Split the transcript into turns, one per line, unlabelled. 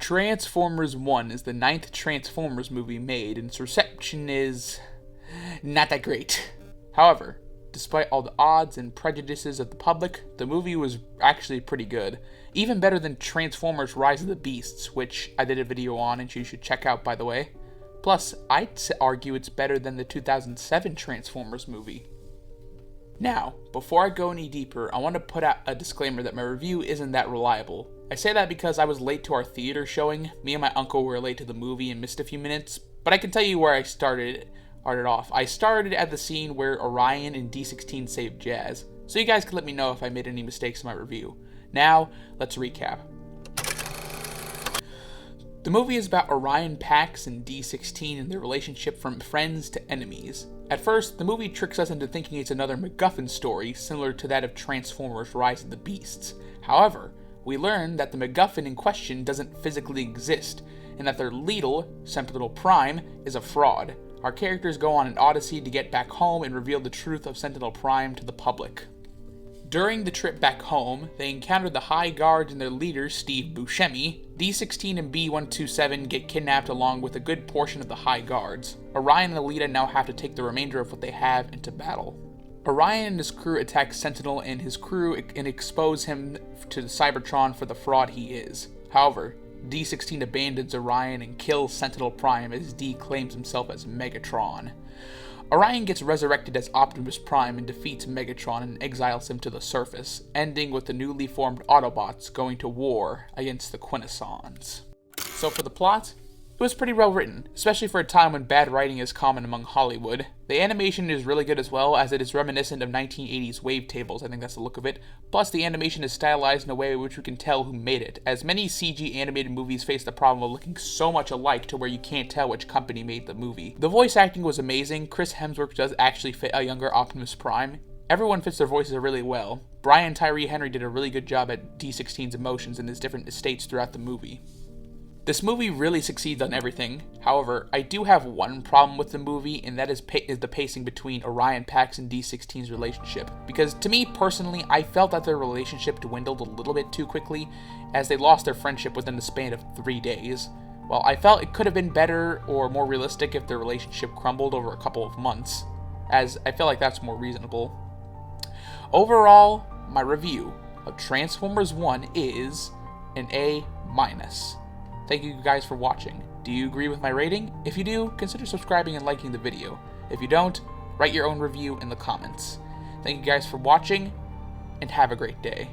Transformers 1 is the 9th Transformers movie made, and its reception is not that great. However, despite all the odds and prejudices of the public, the movie was actually pretty good. Even better than Transformers Rise of the Beasts, which I did a video on and you should check out, by the way. Plus, I'd argue it's better than the 2007 Transformers movie. Now, before I go any deeper, I want to put out a disclaimer that my review isn't that reliable. I say that because I was late to our theater showing. Me and my uncle were late to the movie and missed a few minutes, but I can tell you where I started off. I started at the scene where Orion and D16 saved Jazz, so you guys can let me know if I made any mistakes in my review. Now, let's recap. The movie is about Orion Pax and D16 and their relationship from friends to enemies. At first, the movie tricks us into thinking it's another MacGuffin story, similar to that of Transformers Rise of the Beasts. However, we learn that the MacGuffin in question doesn't physically exist, and that their leader, Sentinel Prime, is a fraud. Our characters go on an odyssey to get back home and reveal the truth of Sentinel Prime to the public. During the trip back home, they encounter the High Guards and their leader, Steve Buscemi. D16 and B127 get kidnapped along with a good portion of the High Guards. Orion and Alita now have to take the remainder of what they have into battle. Orion and his crew attack Sentinel and his crew and expose him to the Cybertron for the fraud he is. However, D16 abandons Orion and kills Sentinel Prime as D claims himself as Megatron. Orion gets resurrected as Optimus Prime and defeats Megatron and exiles him to the surface, ending with the newly formed Autobots going to war against the Quintessons. So for the plot, it was pretty well written, especially for a time when bad writing is common among Hollywood. The animation is really good as well, as it is reminiscent of 1980s wavetables, I think that's the look of it. Plus, the animation is stylized in a way which we can tell who made it, as many CG animated movies face the problem of looking so much alike to where you can't tell which company made the movie. The voice acting was amazing. Chris Hemsworth does actually fit a younger Optimus Prime. Everyone fits their voices really well. Brian Tyree Henry did a really good job at D16's emotions in his different states throughout the movie. This movie really succeeds on everything. However, I do have one problem with the movie, and that is the pacing between Orion Pax and D16's relationship. Because to me personally, I felt that their relationship dwindled a little bit too quickly, as they lost their friendship within the span of 3 days. While I felt it could have been better or more realistic if their relationship crumbled over a couple of months, as I feel like that's more reasonable. Overall, my review of Transformers 1 is an A-. Thank you guys for watching. Do you agree with my rating? If you do, consider subscribing and liking the video. If you don't, write your own review in the comments. Thank you guys for watching, and have a great day.